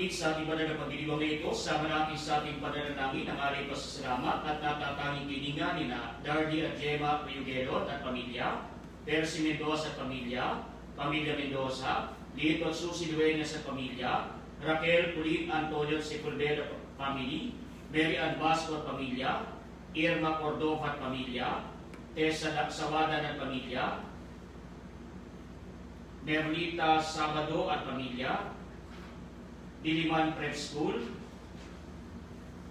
kapatid, sa ating banal na pagdiriwang na ito, sama natin sa ating pananalangin ang alay pasasalamat at natatanging kininga ni na Dardy at Gemma Riyugelon at pamilya, Percy Mendoza at pamilya, Pamilya Mendoza, Lito at Susie Duenas at pamilya, Raquel Pulit Antonio Sepulveda family, Mary Ann Vasco at pamilya, Irma Cordova at pamilya, Tessa Sawada at pamilya, Merlita Sabado at pamilya, Diliman Prep School,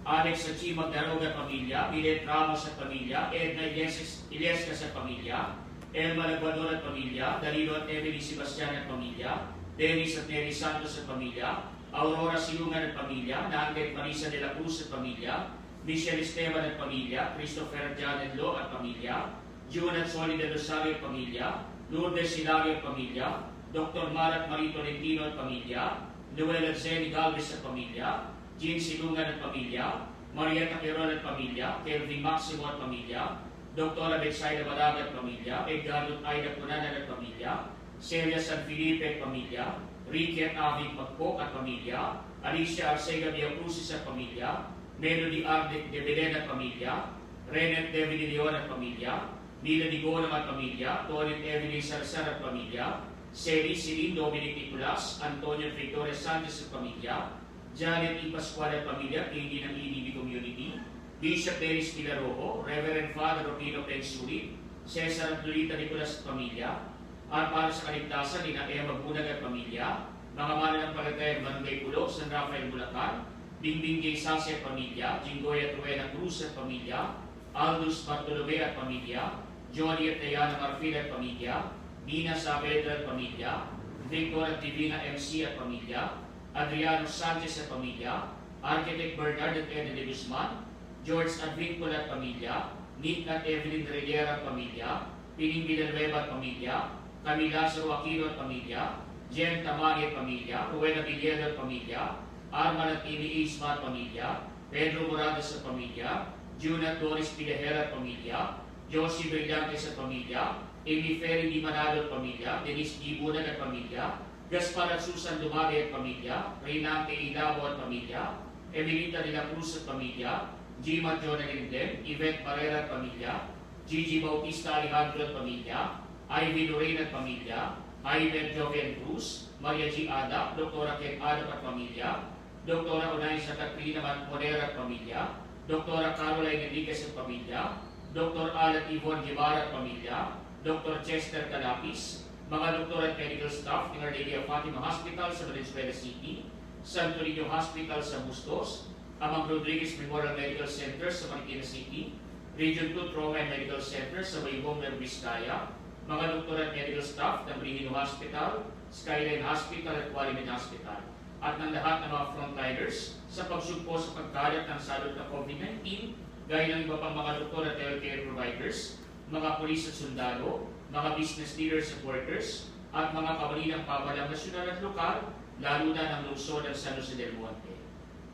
Alex Sachi Magdarog at pamilya, Milet Ramos at pamilya, Edna Ilescas at pamilya, Elma Laguador at pamilya, Danilo at Emily Sebastian at pamilya, Dennis at Nelly Santos at pamilya, Aurora Silungan at pamilya, Nanglet Marisa de la Cruz at pamilya, Michelle Esteban at pamilya, Christopher Janet Lo at pamilya, June at Solid de Rosario at pamilya, Lourdes Hilario at pamilya, Dr. Marat Marie Tolentino at pamilya, Noel at Zenny Galvez at pamilya, Jean Silungan at pamilya, Marietta Quirol at pamilya, Kelvin Maximo at pamilya, Dr. Betsaida Balaga at pamilya, Edgardo Aida Punanan at pamilya, Celia San Felipe at pamilya, Ricky at Aving Pagpok at pamilya, Alicia Arcega Villacusis at pamilya, Melody Ardet de Belen at pamilya, Renet David de Leon at pamilya, Mila Nigolam at pamilya, Torin Evelyn Salazar at pamilya, Seri Silin Dominic Nicolas, Antonio Victoria Sanchez at pamilya, Janet E. Pascual at pamilya, hindi ng EDB Community, Bishop Dennis Pilarojo, Reverend Father Rufino Pensuri, Cesar at Lolita Nicolas at pamilya, at para sa kaligtasan ni na Emma Bunag at pamilya, mga mananampalatayang Barangay Pulo, San Rafael Bulacan, Bingbing J. Sasi at pamilya, Jinggoy at Ruena Cruz at pamilya, Aldous Bartolome at pamilya, Johnny at Diana Marfil at pamilya, Nina Saavedra at pamilya, Victor at Divina MC at pamilya, Adriano Sanchez at pamilya, Architect Bernard at Eden de Guzman, George at Vincul at pamilya, Nick at Evelyn Rivera at pamilya, Pining Villanueva at pamilya, Camila Aquino at pamilya, Jen Tamani at pamilya, Rueda Villeda at pamilya, Arman at Amy Isma at pamilya, Pedro Morales at pamilya, June at Doris Pidehera at pamilya, Josie Brillantes at pamilya, Amy Ferry Di Manalo at pamilya, Denise Gibunan at pamilya, Gaspar at Susan Dumari at pamilya, Reynante Ilavo at pamilya, Emilita de la Cruz at pamilya, Gima Jonah Lindem, Yvette Barrera at pamilya, Gigi Bautista Alejandro at pamilya, Ivy Lorraine at pamilya, Ivan Joven Cruz, Maria G. Ada, Dr. Ken Adam at pamilya, Dr. Onaisa Katrina Monera at pamilya, Dr. Caroline Enriquez at pamilya, Dr. Alan Yvonne Guevara at pamilya, Dr. Chester Calapis, mga doktor at medical staff ng Our Lady of Fatima Hospital sa Valenzuela City, Santo Niño Hospital sa Bustos, Amang Rodriguez Memorial Medical Center sa Marikina City, Region 2 Trauma and Medical Center sa Maybong ng Vizcaya, mga doktor at medical staff ng Brigino Hospital, Skyline Hospital at Qualimed Hospital, at ng lahat ng mga frontliners sa pagsugpo sa pagkalat ng salot ng COVID-19, gaya ng iba pang mga doktor at healthcare providers, mga pulis at sundalo, mga business leaders at workers, at mga kabalinang pamahalang nasyonal at lokal, lalo na ng lungsod ng San Jose del Monte.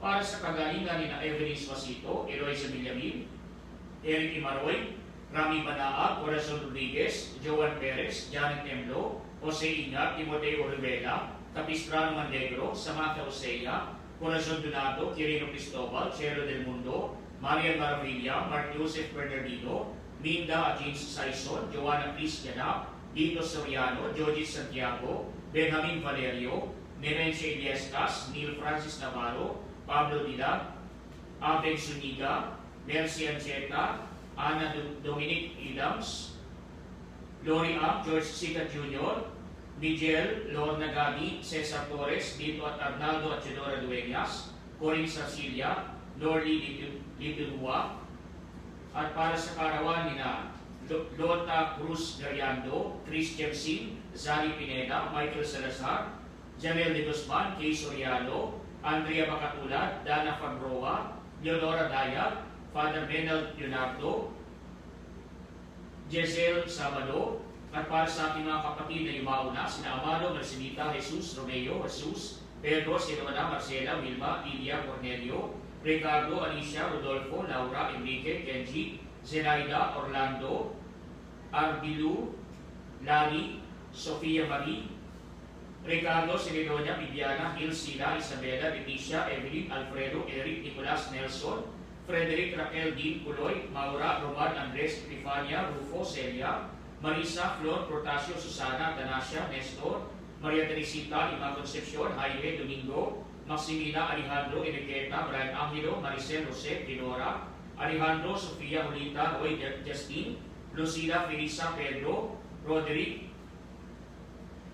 Para sa kagalingan ni na Evelyn Suasito, Eloisa Villamin, Eric Imaroy, Rami Banaag, Corazon Rodriguez, Joan Perez, Janet Emlo, Jose Ingat, Timoteo Rivera, Capistrano Mandegro, Samantha Osea, Corazon Donato, Quirino Cristobal, Chero del Mundo, Marian Maravilla, Mark Joseph Bernardino, Minda at James Saison, Joanna Cris Ganap, Dito Soriano, Joji Santiago, Benjamin Valerio, Nemencia Iliescas, Neil Francis Navarro, Pablo Dilag, Abel Zuniga, Mercy Ancheta, Ana Dominic Idams, Lori Am, George Sica Jr., Miguel, Lorna Gabi, Cesar Torres, Dito at Arnaldo at Chedora Dueñas, Corin Sarcilia, Lorly Liturua, at para sa karawan ni na Lota Cruz Gariando, Chris Jemsin, Zali Pineda, Michael Salazar, Janel de Guzman, Kay Soriano, Andrea Bacatulad, Dana Fagroa, Leonora Dayag, Father Benel Leonardo, Giselle Sabado, at para sa ating mga kapatid na yumauna, sina Amado, Marcelita, Jesus, Romeo, Jesus, Pedro, Silvana, Marcela, Wilma, Lilia, Cornelio, Ricardo, Alicia, Rodolfo, Laura, Enrique, Kenji, Zenaida, Orlando, Arbilu, Lali, Sofia Marie, Ricardo, Silidonia, Viviana, Gil, Sila, Isabela, Leticia, Evelyn, Alfredo, Eric, Nicolas, Nelson, Frederick, Raquel, Dean, Puloy, Maura, Roman, Andres, Epifania, Rufo, Celia, Marisa, Flor, Protasio, Susana, Tanasia, Nestor, Maria Teresita, Ima Concepcion, Jaime, Domingo, Maximina, Alejandro, Enriqueta, Brian Angelo, Maricel, Jose, Pinora, Alejandro, Sofia, Julita, Roy, Justin, Lucila, Felisa, Pedro, Roderick,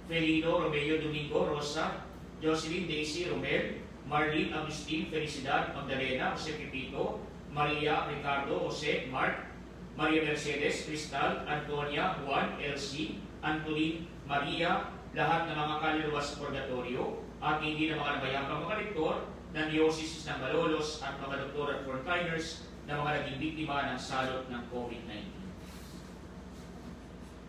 Felino, Romeo, Domingo, Rosa, Jocelyn, Daisy, Romel, Marlene, Agustin, Felicidad, Magdalena, Jose Pepito, Maria, Ricardo, Jose, Mark, Maria Mercedes, Cristal, Antonia, Juan, Elsie, Antoline, Maria, lahat ng mga kaluluwa sa purgatorio at hindi na mga nabayapang mga rektor ng Diocese ng Malolos at mga doktor at frontliners na mga naging biktima ng salot ng COVID-19.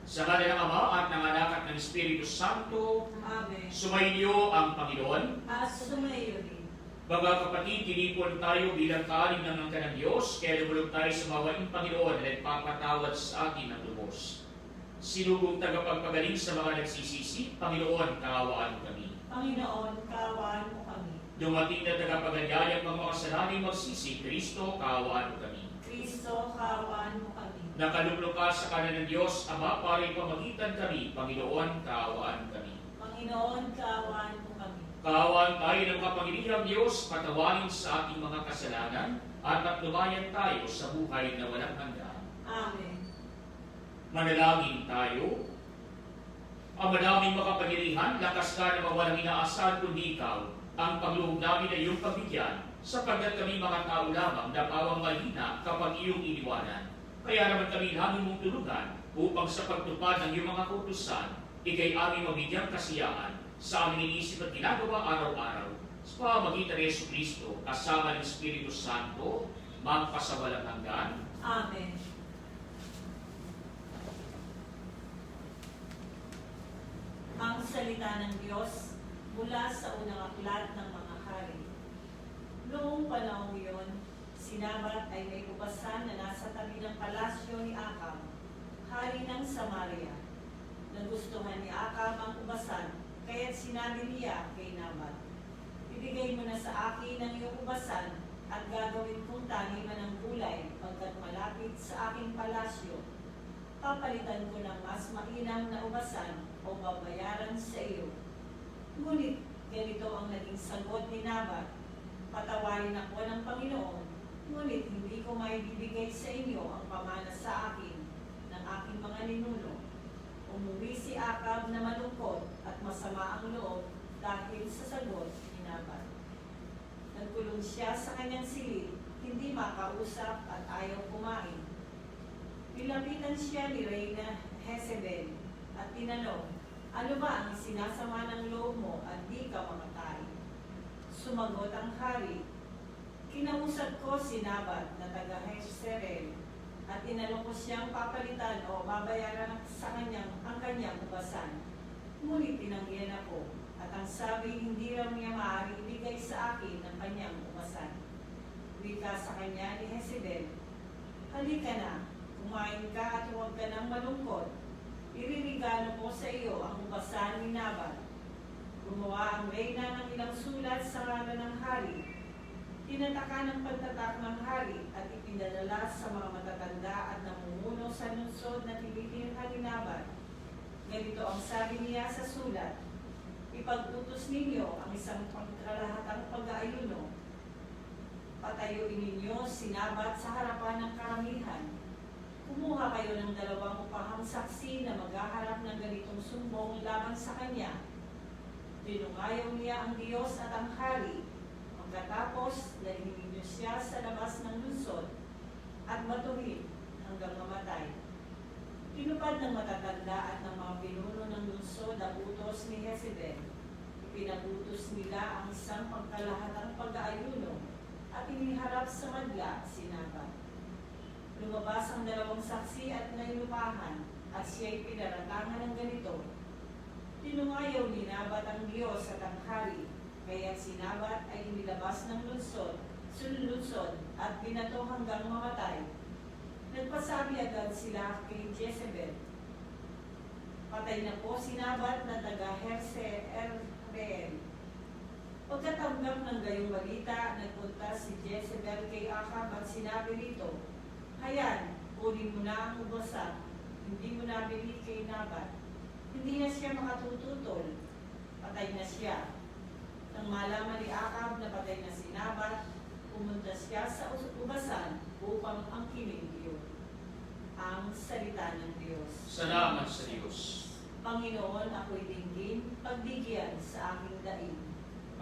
Sa ngala ng Ama at ng Anak at ng Espiritu Santo, Amen. sumainyo ang Panginoon. At sumayo rin. Mga kapatid, tinipon tayo bilang kaalim ng angka ng Diyos, kaya lumulog tayo sa mawaing Panginoon na nagpapatawad sa atin ng lubos. Sinugong tagapagpagaling sa mga nagsisisi, Panginoon, kaawaan mo kami. Panginoon, kaawaan mo kami. Dumating na tagapaganyayang mga kasalanan magsisi, Kristo, kaawaan mo kami. Kristo, kaawaan mo kami. Nakaluglo ka sa kanan ng Diyos, Ama, para pamagitan kami, Panginoon, kaawaan kami. Panginoon, kaawaan mo kami. Kaawaan tayo ng kapangyarihang Diyos, patawarin sa ating mga kasalanan, at patnubayan tayo sa buhay na walang hanggan. Amen. Manalangin tayo. Ang madaming makapangyarihan, lakas ka na mawalang inaasahan kundi ikaw, ang pagluhog namin ay iyong pagbigyan, sapagkat kami mga tao lamang na pawang malina kapag iyong iniwanan. Kaya naman kami namin mong tulugan upang sa pagtupad ng iyong mga kutusan, ikay aming mabigyang kasiyahan sa aming inisip at ginagawa araw-araw sa pamamagitan ni Yesu Kristo kasama ng Espiritu Santo, magpasawalang hanggan. Amen. Ang salita ng Diyos mula sa unang aklat ng mga hari. Noong panahon iyon, si Nabat ay may ubasan na nasa tabi ng palasyo ni Akab, hari ng Samaria. Nagustuhan ni Akab ang ubasan, kaya't sinabi niya kay Nabat, ibigay mo na sa akin ang iyong ubasan at gagawin kong taniman ng gulay pagkat malapit sa aking palasyo. Papalitan ko ng mas mainam na ubasan o babayaran sa iyo. Ngunit ganito ang naging sagot ni Nabat, patawarin ako ng Panginoon, ngunit hindi ko maibibigay sa inyo ang pamana sa akin ng aking mga ninuno. Umuwi si Akab na malungkot at masama ang loob dahil sa sagot ni Nabat. Nagkulong siya sa kanyang silid, hindi makausap at ayaw kumain. Nilapitan siya ni Reyna Jezebel at tinanong, ano ba ang sinasama ng loob mo at di ka makakain? Sumagot ang hari, kinausap ko si Nabat na taga Jezreel at tinanong ko siyang papalitan o babayaran sa kanyang ang kanyang ubasan. Ngunit tinanggihan ako at ang sabi hindi raw niya maaari ibigay sa akin ang kanyang ubasan. Wika sa kanya ni Jezebel, halika na, kumain ka at huwag ka nang malungkot. Iririgalo ko sa iyo ang ubasan ni Nabat. Gumawa ang reyna ng ilang sulat sa ngalan ng hari. Tinataka ng pagtatak ng hari at ipinadala sa mga matatanda at namumuno sa lungsod na tinitirhan ni Nabat. Ganito ang sabi niya sa sulat, ipag-utos ninyo ang isang pagkalahatang pag-aayuno. Patayuin ninyo si Nabat sa harapan ng karamihan. Kumuha kayo ng 2 upahang saksi na maghaharap ng ganitong sumbong laban sa kanya. Dinungayaw niya ang Diyos at ang hari. Pagkatapos, dalhin ninyo siya sa labas ng lungsod at matuhin hanggang mamatay. Tinupad ng matatanda at ng mga pinuno ng lungsod ang utos ni Jezebel. Ipinagutos nila ang isang pagkalahatang pag-aayuno at iniharap sa madla si Nabat. Lumabas ang 2 saksi at nailupahan at siya'y pinaratangan ng ganito. Tinungayaw ni Nabat ang Diyos at ang hari, kaya si Nabat ay inilabas ng lungsod at binato hanggang mamatay. Nagpasabi agad sila kay Jezebel, Patay na po si Nabat na taga Herse-Erreel. Pagkatanggap ng gayong balita, nagpunta si Jezebel kay Ahab at sinabi rito, "Hayan, kunin mo na ang ubasan, hindi mo nabili kay Nabat. Hindi na siya makatututol, patay na siya." Nang malaman ni Ahab na patay na si Nabat, pumunta siya sa ubasan upang angkinin iyon. Ang salita ng Diyos. Salamat sa Diyos. Panginoon, ako'y dinggin, pagbigyan sa aking daing.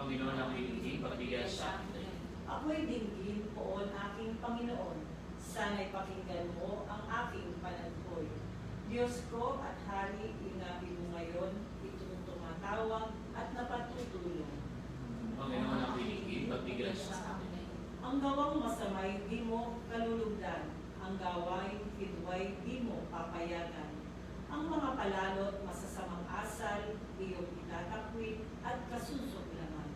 Panginoon, ang hindi pagbigyan sa akin. Ako'y dinggin, poon aking Panginoon. Sana'y pakinggan mo ang aking panagpoy. Diyos ko at Hari, ingapin mo ngayon itong tumatawag at napatutulong. Panginoon, ang hindi pagbigyan sa akin. Ang gawang masamay di mo kalulugdan, ang gawain hidway di mo papayagan. Ang mga palalot masasamang asal, iyong itatakwil at kasusuklaman.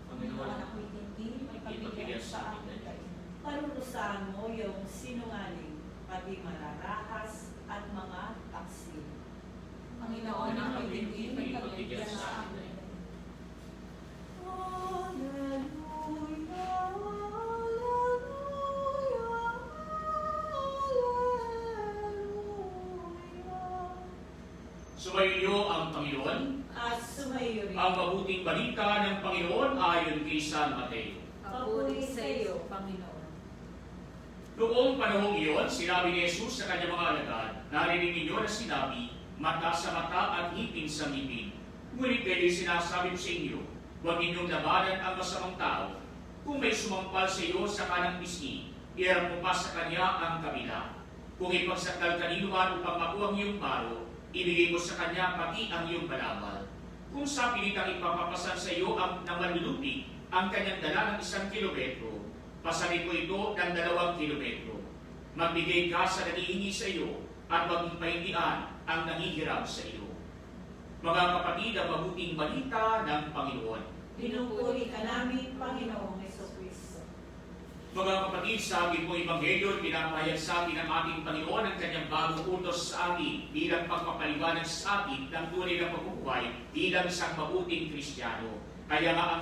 Panginoon, ang hindi pagbigyan sa akin. Parurusahan mo yung sinungaling, pati mararahas at mga taksil. Panginoon, ang hindi pagbigyan sa akin. Hallelujah, hallelujah. Sumayo ang Panginoon. At sumayo rin. Ang mabuting balita ng Panginoon ayon kay San Mateo. Papuri sa iyo, Panginoon. Noong panahong iyon, sinabi ni Jesus sa kanyang mga alagad, "Narinig ninyo na sinabi, mata sa mata at ngipin sa ngipin. Ngunit pwede sinasabi ko sa inyo, huwag ninyong labanan ang masamang tao. Kung may sumampal sa iyo sa kanang pisngi, iharap mo pa sa kanya ang kabila. Kung ipagsakdal kanino man upang makuha ang iyong baro, ibigay mo sa kanya pati ang iyong balabal. Kung sa pilitang ipapapasan sa iyo ang namanlulupi ang kanyang dala ng 1 kilometro, pasanin mo ito ng 2 kilometro. Magbigay ka sa nangihingi sa iyo at huwag mong pahindian ang nangihiram sa iyo." Mga kapatid, ang mabuting balita ng Panginoon. Pinupuri ka namin, Panginoong Jesucristo. Mga kapatid, sa ating pong Ebanghelyo, pinapahayag sa atin ng ating Panginoon ang kanyang bagong utos sa atin bilang pagpapaliwanag sa atin ng tunay na pagbubuhay bilang isang mabuting Kristiyano. Kaya nga ang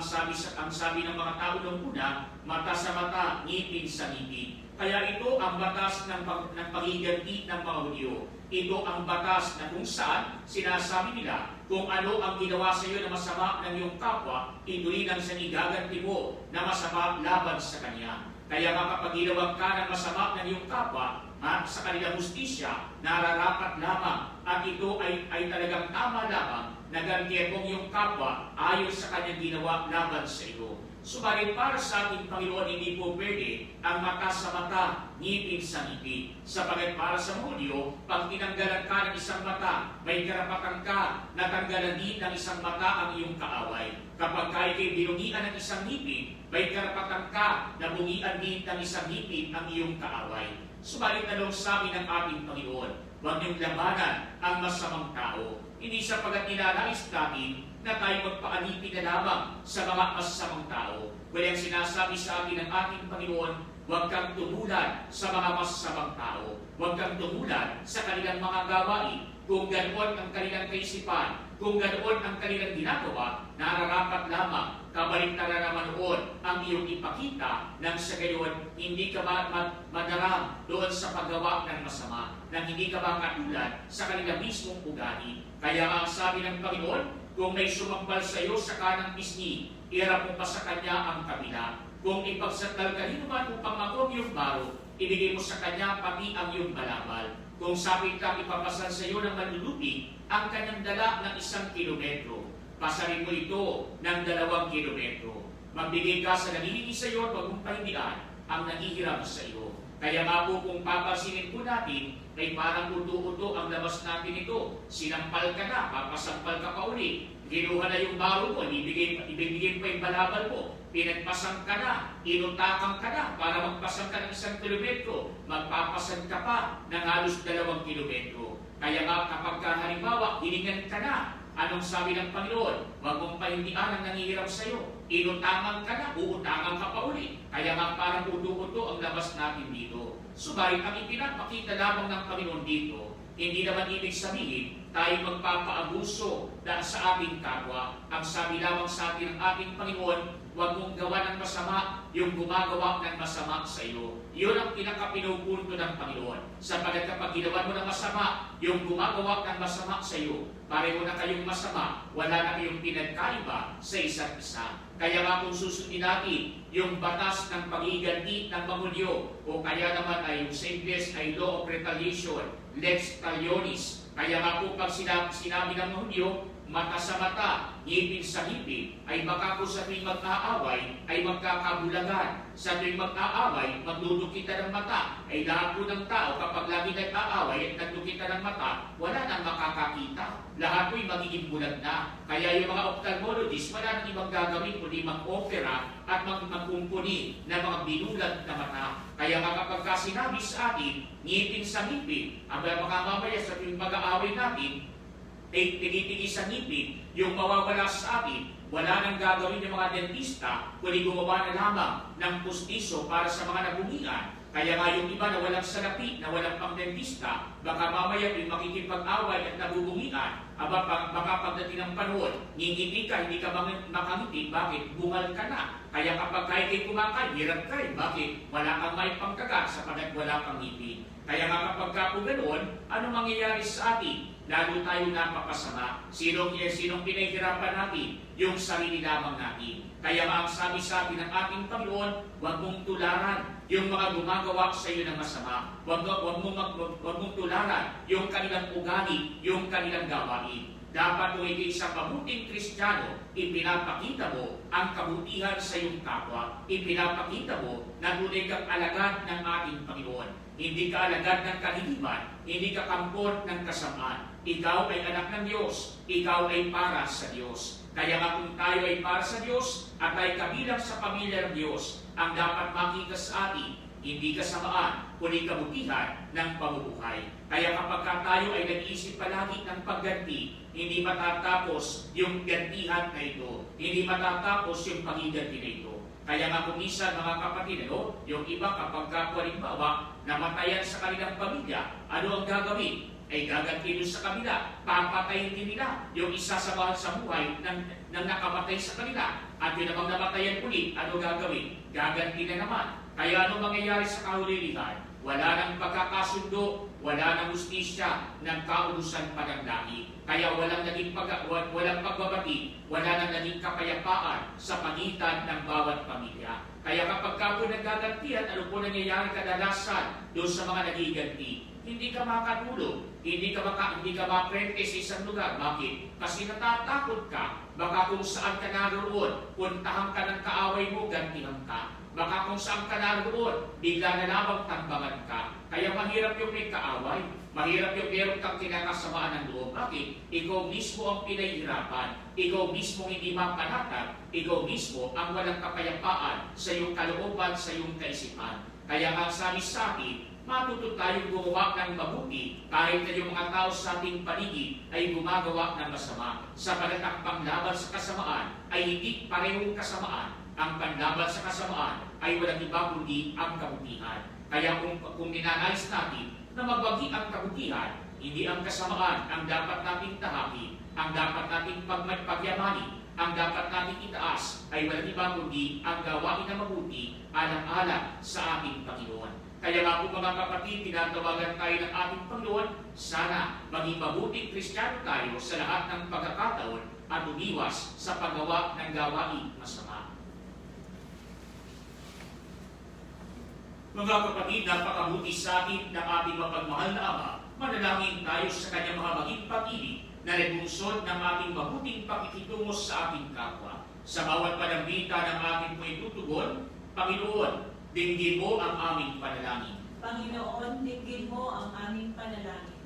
sabi ng mga tao noong una, mata sa mata, ngipin sa ngipin. Kaya ito ang batas ng paghiganti ng mga Hudyo. Ito ang batas na kung saan sinasabi nila kung ano ang ginawa sa iyo na masama ng iyong kapwa, ito rin ang sinigaganti mo na masama laban sa kanya. Kaya nga kapag ginawang ka ng masama ng iyong kapwa, sa kanilang hustisya, nararapat lamang at ito ay talagang tama lamang na gantihan mong iyong kapwa ayon sa kanyang ginawa laban sa iyo. Subalit para sa ating Panginoon, hindi po pwede ang mata sa mata, ngipin sa ngipin. Sapagat para sa Hudyo, pag tinanggalan ka ng isang mata, may karapatan ka na tanggalan din ng isang mata ang iyong kaaway. Kapag ka ikay binungian ng isang ngipin, may karapatan ka na bungian din ng isang ngipin ang iyong kaaway. Subalit anong sabi ng ating Panginoon? Huwag niyong labanan ang masamang tao. Hindi sapagat nilalais natin na tayo magpaanipin na lamang sa mga masasamang tao. Kaya ang sinasabi sa atin ng ating Panginoon, huwag kang tumulan sa mga masasamang tao. Huwag kang tumulan sa kanilang mga gawain. Kung ganoon ang kanilang kaisipan, kung ganoon ang kanilang ginagawa, nararapat lamang kabaliktaran naman noon ang iyong ipakita nang sa gayon hindi ka madaram doon sa paggawa ng masama, nang hindi ka katulad sa kanilang mismong ugali. Kaya ang sabi ng Panginoon, kung may sumampal sa iyo sa kanang pisngi, iharap mo pa sa kanya ang kabila. Kung ipagsakdal kanino man upang makuha iyong baro, ibigay mo sa kanya pati ang iyong balabal. Kung sapit kang ipapasan sa iyo ng manlulupi ang kanyang dala ng 1 kilometro, pasarin mo ito ng 2 kilometro. Magbigay ka sa nangihingi sa iyo at huwag mong pahindian ang nangihiram sa iyo. Kaya nga po kung papasinin po natin, ay parang uto-uto ang labas natin ito. Sinampal ka na, papasampal ka pa uli. Ginuha na yung baro mo, ibibigay pa yung balabal mo. Pinagpasan ka na, inutakan ka na para magpasan ka ng 1 kilometro. Magpapasan ka pa ng halos 2 kilometro. Kaya nga kapag halimbawa, hiningan ka na, anong sabi ng Panginoon? Huwag mong pahindian ang nangihiram sa iyo. Inutangan ka na, uutangan ka pa uli. Kaya nga parang uto-uto ang labas natin dito. Subalit ang ipinapakita lamang ng Panginoon dito, Hindi naman ibig sabihin tayo magpapaabuso sa ating kapwa. Ang sabi lamang sa atin ng ating Panginoon, huwag mong gawa ng masama yung gumagawa ng masama sa iyo. Yun ang pinakapinupunto ng Panginoon. Sapagkat kapag ginawa mo ng masama, yung gumagawa ng masama sa iyo, pareho na kayong masama, wala na kayong pinagkaiba sa isa't isa. Kaya nga kung susundin natin yung batas ng pagiganti ng mangulyo, o kaya naman ay yung sa Ingles ay law of retaliation, lex talionis. Kaya nga po pag sinabi ng mangulyo, mata sa mata, ngipin sa ngipin, ay baka po sa tuwing mag-aaway ay magkakabulagan. Sa tuwing mag-aaway, magdudukitan ng mata. Ay lahat po ng tao kapag lagi nag-aaway at nagdukitan ng mata, wala nang makakakita. Lahat po'y magiging bulag na. Kaya yung mga ophthalmologists, wala nang ibang gagawin kundi mag-opera at magkumpuni ng mga binulag na mata. Kaya nga kapag sinabi sa atin, ngipin sa ngipin, ang baka mamaya sa tuwing mag-aaway natin, ay tinitigi sa ngipin, yung mawawala sa atin, wala nang gagawin ng mga dentista, kundi gumawa na lamang ng pustiso para sa mga nabuhian. Kaya nga yung iba na walang salapi, na walang pang-dentista, baka mamaya yung makikipag-away at nabubungian, baka pagdating ng panahon, ngingiti ka, hindi ka makangiti, bakit? Bungal ka na. Kaya kapag kahit kayo kumakain, hirap ka rin. Bakit? Wala kang may pangkagat sapagkat wala kang ngipin. Kaya nga kapag ka po ganoon, ano mangyayari sa atin? Lalo tayo napapasama. Sinong pinahihirapan natin? Yung sarili lamang natin. Kaya nga ang sabi sa atin ng ating Panginoon, huwag mong tularan yung mga gumagawa sa iyo ng masama. Huwag mong tularan yung kanilang ugali, yung kanilang gawain. Dapat kung ikaw isang mabuting Kristiyano, ipinapakita mo ang kabutihan sa iyong kapwa. Ipinapakita mo na tunay kang alagad ng ating Panginoon. Hindi ka alagad ng kahiliman, hindi ka kampon ng kasamaan. Ikaw ay anak ng Diyos, ikaw ay para sa Diyos. Kaya nga kung tayo ay para sa Diyos at ay kabilang sa pamilya ng Diyos, ang dapat makita sa atin, hindi kasamaan, kundi kabutihan ng pamumuhay. Kaya kapag tayo ay nag-iisip palagi ng pagganti, hindi matatapos yung gantihan na ito. Hindi matatapos yung pagiganti na ito. Kaya nga kung minsan mga kapatid, yung iba kapag halimbawa, namatayan sa kanilang pamilya, ano ang gagawin? Ay gaganti doon sa kabila, papatayin din nila yung isa sa mahal sa buhay ng nakamatay sa kanila. At yun namang namatayan ulit, ano gagawin? Gaganti na naman. Kaya ano mangyayari sa kahulilihan? Wala nang pagkakasundo, wala nang justisya, ng kaurusan pa ng lahi. Kaya walang pagbabati, wala nang naging kapayapaan sa pagitan ng bawat pamilya. Kaya kapag ka po nagagantihan, ano po nangyayari kadalasan doon sa mga nagiganti? Hindi ka makatulog, hindi ka maprente sa isang lugar. Bakit? Kasi natatakot ka. Baka kung saan ka naroon, puntahan ka ng kaaway mo, gantihan ka. Baka kung saan ka naroon, bigla na lamang tambangan ka. Kaya mahirap yung may kaaway. Mahirap yung meron kang kinakasamaan ng loob. Bakit? Ikaw mismo ang pinahihirapan. Ikaw mismo hindi mapanatag. Ikaw mismo ang walang kapayapaan sa iyong kalooban, sa iyong kaisipan. Kaya nga sabi sa atin, matuto tayong gumawa ng mabuti kahit na yung mga tao sa ating paligid ay gumagawa ng masama. Sapagat ang panglaban sa kasamaan ay hindi parehong kasamaan. Ang panlaban sa kasamaan ay walang iba kundi ang kabutihan. Kaya kung ninanais natin na magbagi ang kabutihan, hindi ang kasamaan ang dapat nating tahakin, ang dapat nating pagyamanin, ang dapat nating itaas ay walang iba kundi ang gawain na mabuti alang-alang sa ating Panginoon. Kaya nga po mga kapatid, tinatawagan tayo ng ating Panginoon, sana maging mabuting Kristiyano tayo sa lahat ng pagkakataon at umiwas sa paggawa ng gawain masama. Mga kapatid, napakabuti sa atin ng ating mapagmahal na Ama. Manalangin tayo sa kanyang mga maging pag-ibig na nagbunsod ng ating mabuting pakikitungo sa ating kapwa. Sa bawat panambita ng ating maitutugon, Panginoon, dinggin mo ang aming panalangin. Panginoon, dinggin mo ang aming panalangin.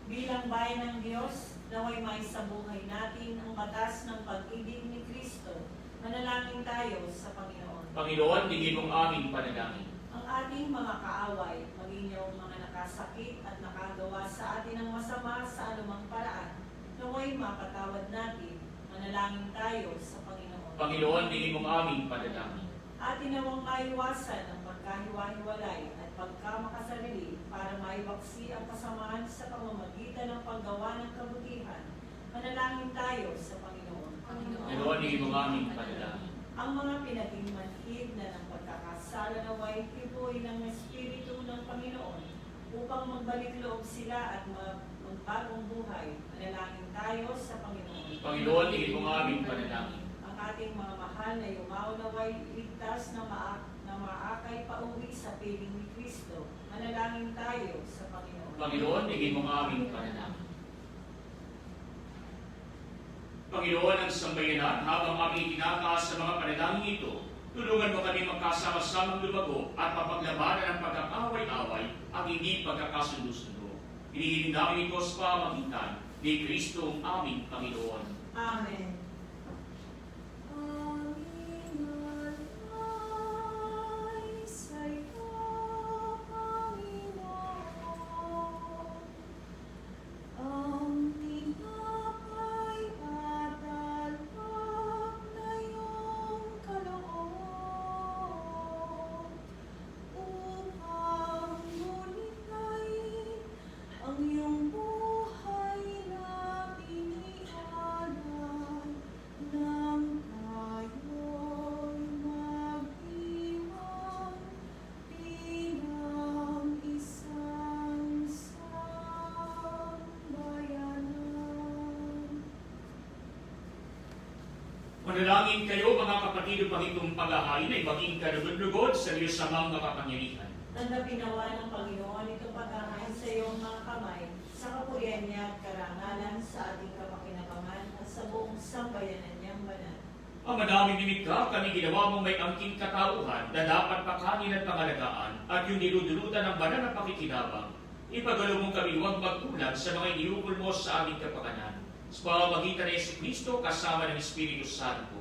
Bilang bayan ng Diyos, naway maisabuhay natin ang batas ng pag-ibig ni Kristo. Manalangin tayo sa Panginoon. Panginoon, dinggin mo ang aming panalangin. Ang ating mga kaaway, maging yung mga nakasakit at nakagawa sa atin ng masama sa anumang paraan, naway mapatawad natin. Manalangin tayo sa Panginoon. Panginoon, dinggin mo ang aming panalangin. Atin nawang maiwasan ang pagkahiwa-hiwalay at pagkamakasarili para maiba ipaksi ang kasamaan sa pamamagitan ng paggawa ng kabutihan. Manalangin tayo sa Panginoon. Panginoon, hingin mo ang aming panalangin. Ang mga pinaging manhid na ng pagkakasala naway tibuhay ng Espiritu ng Panginoon upang magbalik loob sila at magbagong buhay. Manalangin tayo sa Panginoon. Panginoon, hingin mo ang aming panalangin. Ang ating mga mahal na yumao naway iligtas na maakay pauwi sa piling ni Kristo. Manalangin tayo sa Panginoon. Panginoon, hingin mo ang aming panalangin. Panginoon, ang sambayanan, habang aming tinataas sa mga panalangin ito, tulungan mo kami magkasama-samang lumago at mapaglabanan ang pagkakaway-away at hindi pagkakasundo-sundo. Hinihiling namin ito sa pamamagitan ni Kristo ang aming Panginoon. Amen. Manalangin kayo mga kapatid upang itong paghahain ay maging kalugod-lugod sa iyo sa mga kapangyarihan. Tanggapin nawa ng Panginoon itong paghahain sa iyong mga kamay, sa kapurihan niya at karangalan sa ating kapakinabangan at sa buong sambayanan niyang banal. Ang madaming nimikha, kami ginawa mong may angking katauhan na dapat pakanin at pangalagaan at yung niludulutan ng banal na pakikinabang. Ipagalo mong kami huwag magkulang sa mga iniukol mo sa aming kapakanan. Sa pamamagitan ni Jesucristo kasama ng Espiritu Santo,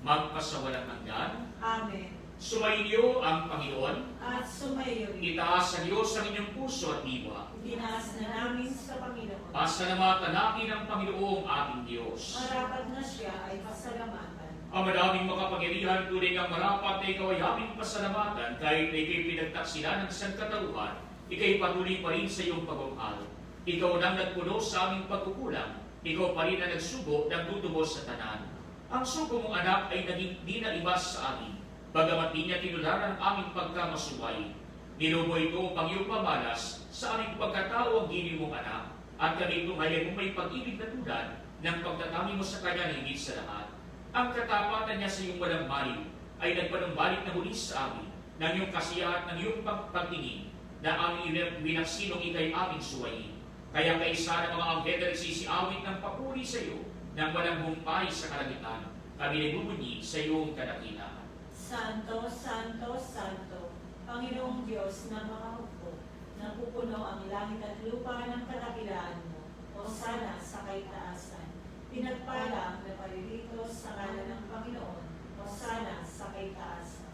magpasawalang hanggan. Amen. Sumainyo ang Panginoon. At sumayo rin. Itaas sa Diyos ang inyong puso at diwa. Dinaas na namin sa Panginoon. Pasalamatan ng Panginoong ating Diyos. Marapat na siya ay pasalamatan. Ang madaming makapangyarihan tunay ang marapat na ikaw ay aming pasalamatan kahit na ikay pinagtaksila ng isang katauhan, ikay patuloy pa rin sa iyong pagmamahal. Ikaw nang nagpuno sa aming pagkukulang, ikaw pa rin ang nagsugo ng tutubos sa tanan. Ang sugo mong anak ay naging di na ibas sa amin, bagamat di niya tinularan ang aming pagkamasuway. Nilubo ito ang iyong pamalas sa aming pagkatao ang gini mong anak, at kami tumayan mong may pag-ibig na tulad ng pagtatami mo sa kanya na higit sa lahat. Ang katapatan niya sa iyong walang balik ay nagpanumbalik na muli sa amin ng iyong kasiyahan ng iyong pagtingin na aming binaksinong ikay aming suwayin. Kaya kaisa ng mga anghel na nagsisiawit ng papuri sa iyo nang walang humpay sa kalangitan, kami nagbubunyi sa iyong kadakilaan. Santo, Santo, Santo, Panginoong Diyos na makahukbo, napupuno ang langit at lupa ng kadakilaan mo, o sana sa kaitaasan. Pinagpala ang naparirito sa ngalan ng Panginoon, o sana sa kaitaasan.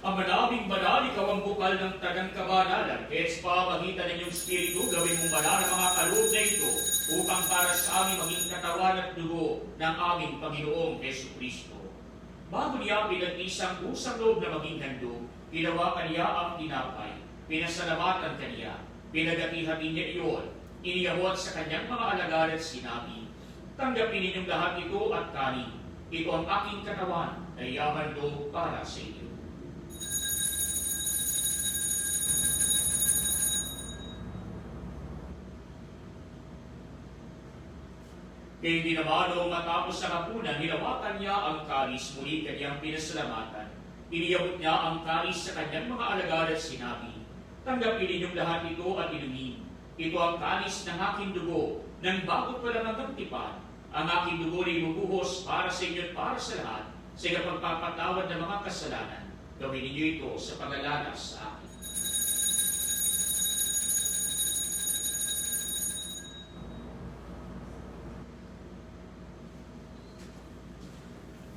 Ang madaming banal, ikaw ang bukal ng tagang kabanalan, kaya sa pamamagitan ng iyong Espiritu, gawin mong banal ang mga kaloob na ito, upang para sa amin maging katawan at dugo ng aming Panginoong Jesucristo. Bago niya pinag-isang usang loob na maging handog, ginawa kaniya ang tinapay, pinasalamatan kaniya, pinagati-hati niya iyon, iniyahot sa kanyang mga alagad at sinabi, tanggapin ninyong lahat ito at kanin. Ito ang aking katawan na iyahandog para sa inyo. Kaya hindi naman noong matapos ang hapunan, hinawakan niya ang kalis, muli kanyang pinasalamatan. Iniyabot niya ang kalis sa kanyang mga alagad at sinabi, tanggapin ninyong lahat ito at inumin. Ito ang kalis ng aking dugo, ng bago pa lang ang tipan. Ang aking dugo na ibubuhos para sa inyo at para sa lahat, sa pagpapatawad ng mga kasalanan. Gawin ninyo ito sa paglalanas sa akin.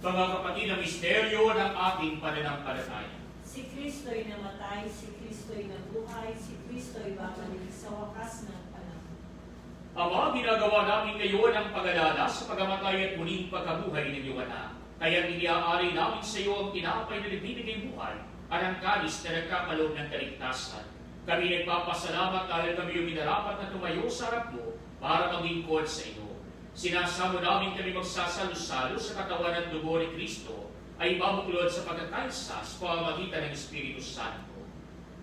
Mga kapatid, ang misteryo ng ating pananampalataya. Si Kristo'y namatay, si Kristo'y nabuhay, si Kristo'y babalik sa wakas ng panahon. Ama, ginagawa namin ngayon ang pag-alala sa pagamatay at muling pagkabuhay ng iyong anak. Kaya iniaari namin sa iyo ang tinapay na nagbibigay buhay at ang kalis na nagkakaloob ng kaligtasan. Kami nagpapasalamat dahil kami yung minarapat na tumayo sa harap mo para maglingkod sa iyo. Sinasamo namin kami magsasalo-salo sa katawan ng dugo ni Kristo ay mabuklod sa pagkakaisa sa pamamagitan ng Espiritu Santo.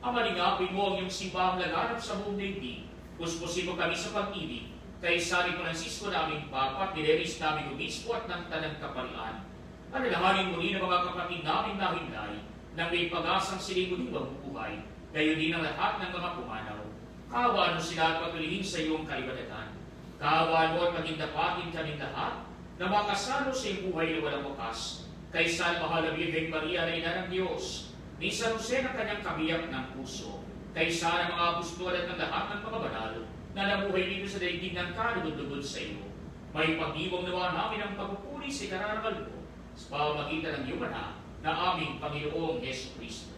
Amalingapin mo ang iyong simbahang laganap sa buong daigdig. Puspusin mo kami sa pag-ibig kay San Francisco naming Papa, Dileris naming Obispo at ng Tanang Kaparian. Alalahanin mo rin ang mga kapatid naming nahimlay nang may pag-asang siling muling mabubuhay, gayon din ang lahat ng mga pumanaw. Kaawaan mo sila at patuloyin sa iyong kalibadatan. Kaawaan mo at maging dapatin kaming lahat na makasalo sa iyong buhay na walang wakas. Kay San Mahal na Birheng Maria na Ina ng Diyos, ni San Jose na kanyang kabiyak ng puso, kay San ang mga apostol at ng lahat ng mga banal na nabuhay dito sa daigdig ng kalugod-lugod sa iyo. May pag-ibong nawa namin ang pagpupuri sa ikararangal mo sa pamamagitan ng iyong anak na aming Panginoong Yesu Kristo.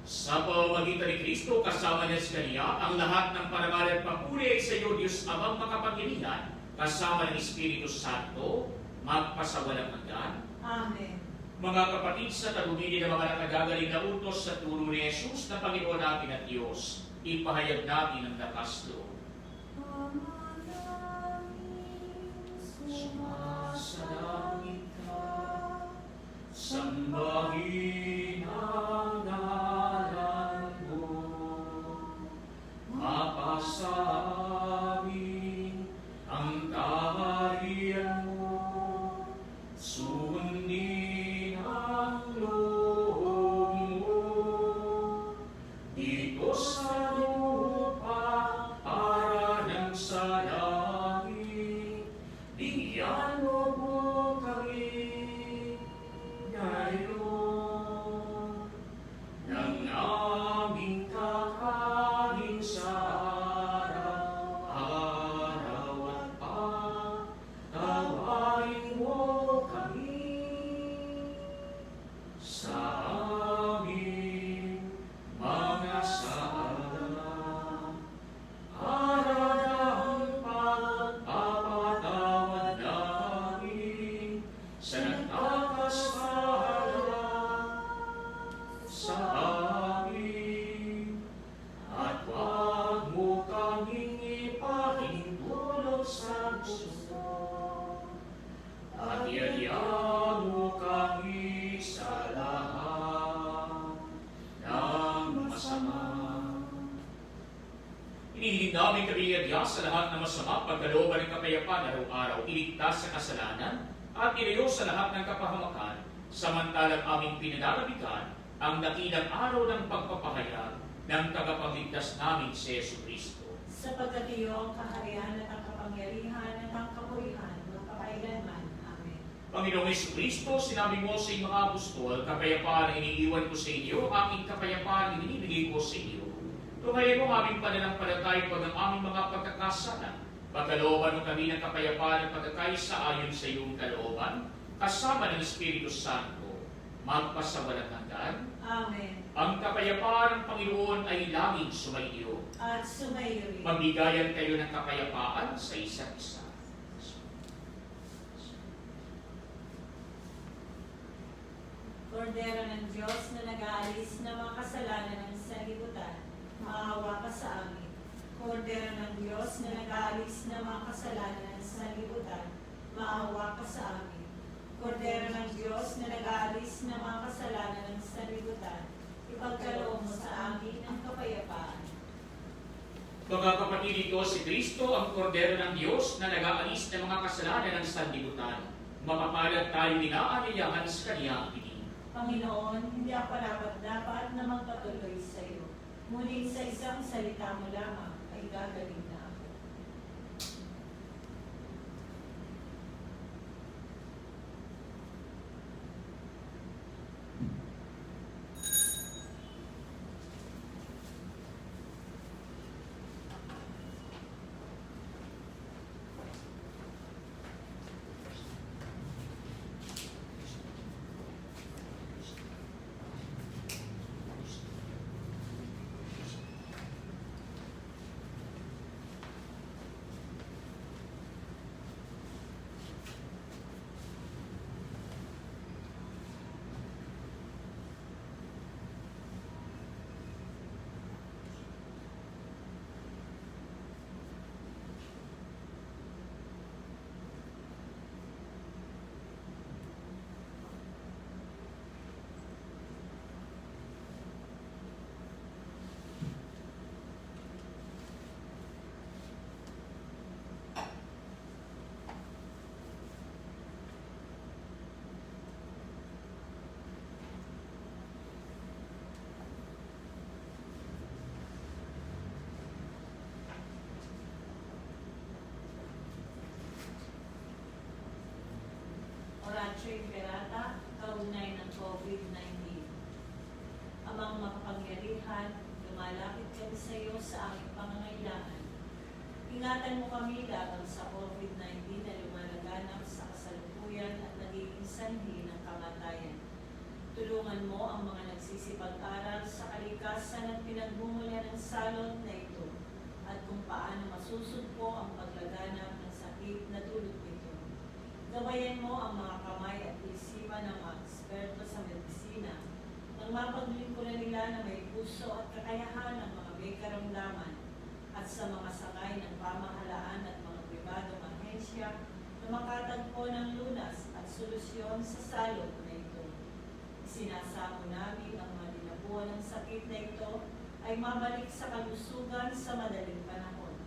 Sa pamamagitan ni Kristo, kasama niya sa Kanya, ang lahat ng parangal at papuri ay sa iyo, Diyos Amang makapangyarihan, kasama ng Espiritu Santo, magpasawalang hanggan. Amen. Mga kapatid, sa tagumili ng mga nakagagaling na utos sa turo ni Jesus na Panginoon natin at Diyos, ipahayag natin ang lakas loob. Sumasalangit ka, sambahin ang ngalan mo, mapasa amin ang kaharian mo, sundin ang loob mo, dito sa lupa para ng sa langit, bigyan mo po kami ngayon ng aming kakanin sa araw-araw at patawarin mo kami sa aming mga sala para ng pagpapatawad namin sa nagkakasala sa amin, at huwag mo kaming ipahintulot sa gusto, at iadya mo kami sa lahat ng masama. Inihiling namin kami iadya sa lahat ng masama, pagkalooban ng kapayapaan araw-araw, iligtas sa kasalanan, at ilayo sa lahat ng kapahamakan, samantalang aming pinananabikan ang dakilang araw ng pagpapahayag ng tagapagligtas namin si Yesu Kristo. Sapagkat iyo ang kaharian at ang kapangyarihan at ang kapurihan magpakailanman. Amen. Panginoong Yesu Kristo, sinabi mo sa iyong mga apostol, kapayapaan ang iniiwan ko sa inyo, ang aking kapayapaan ang inibigay ko sa inyo. Tumayin mo ang aming pananampalataya pag ang aming mga pagkakasala. Pagkalooban mo kami ng kapayapaan at pagkakaisa ayon sa iyong kalooban, kasama ng Espiritu Santo, magpasawalang hanggan. Amen. Ang kapayapaan ng Panginoon ay laging sumaiyo. At sumayo rin. Magbigayan kayo ng kapayapaan sa isa't isa. Kordero ng Diyos na nag-aalis ng mga kasalanan ng sanlibutan, maawa ka sa amin. Kordero ng Diyos na nag-aalis ng mga kasalanan ng sanlibutan, maawa ka sa amin. Kordero ng Diyos na nag-aalis ng mga kasalanan ng sanlibutan, ipagkaloob mo sa amin ang kapayapaan. Mga kapatid, ito si Kristo, ang kordero ng Diyos na nag-aalis ng mga kasalanan ng sanlibutan. Mapapalad tayo inaanyayahan sa Kanyang piling. Panginoon, hindi ako dapat na magpatuloy sa iyo. Ngunit sa isang salita mo lamang ay gagaling na ako. Ingatan mo kami laban sa COVID-19 na lumalaganap sa kasalukuyan at nagiging sanhi ng kamatayan. Tulungan mo ang mga nagsisipag-aral sa kalikasan at pinagmumula ng salot na ito at kung paano masusugpo ang paglaganap ng sakit na dulot nito. Gabayan mo ang mga kamay at isipan ng mga eksperto sa medisina nang mapaglingkuran nila na may puso at kakayahan ng mga may karamdaman at sa mga sakay ng pamahalaan at mga pribadong ahensya na makatagpo ng lunas at solusyon sa salot na ito. Sinasamo namin ang mga dinabuhan ng sakit na ito ay mabalik sa kalusugan sa madaling panahon.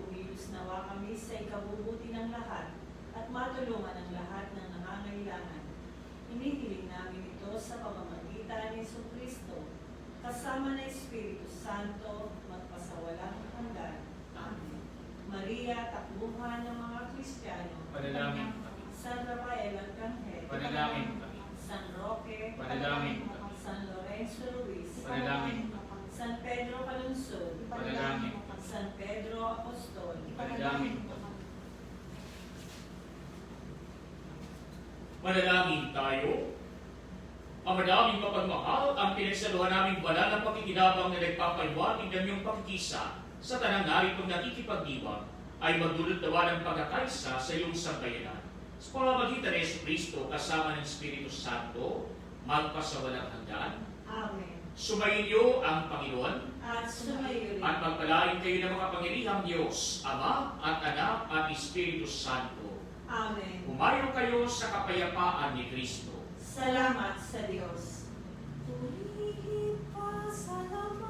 Kumilos nawa kami sa ikabubuti ng lahat at matulungan ang lahat ng nangangailangan. Inihiling namin ito sa pamamagitan ni Jesucristo, kasama ng Espiritu Santo, magpasawalang hanggan. Amen. Maria, takbuhan ng mga Kristiyano, Panalangin. San Rafael Arcangel, Panalangin. San Roque, Panalangin. San Lorenzo Luis, Panalangin. San Pedro Calungsod, Panalangin. San Pedro Apostol, Panalangin. Manalangin tayo. Ang madaming mapagmahal, ang pinagsaluhan naming banal ng pakikinabang na nagpapaliwanag ng iyong pakikisa sa tanang naritong nakikipagdiwang ay magdulot nawa ng pagkakaisa sa iyong sambayanan. Sa pamamagitan ni Jesucristo kasama ng Espiritu Santo, magpasawalang hanggan. Amen. Sumainyo ang Panginoon At sumayo rin. at magpalain kayo ng makapangyarihang Diyos, Ama at Anak at Espiritu Santo. Amen. Humayo kayo sa kapayapaan ni Kristo. Salamat sa Diyos. Purihin pa, salamat.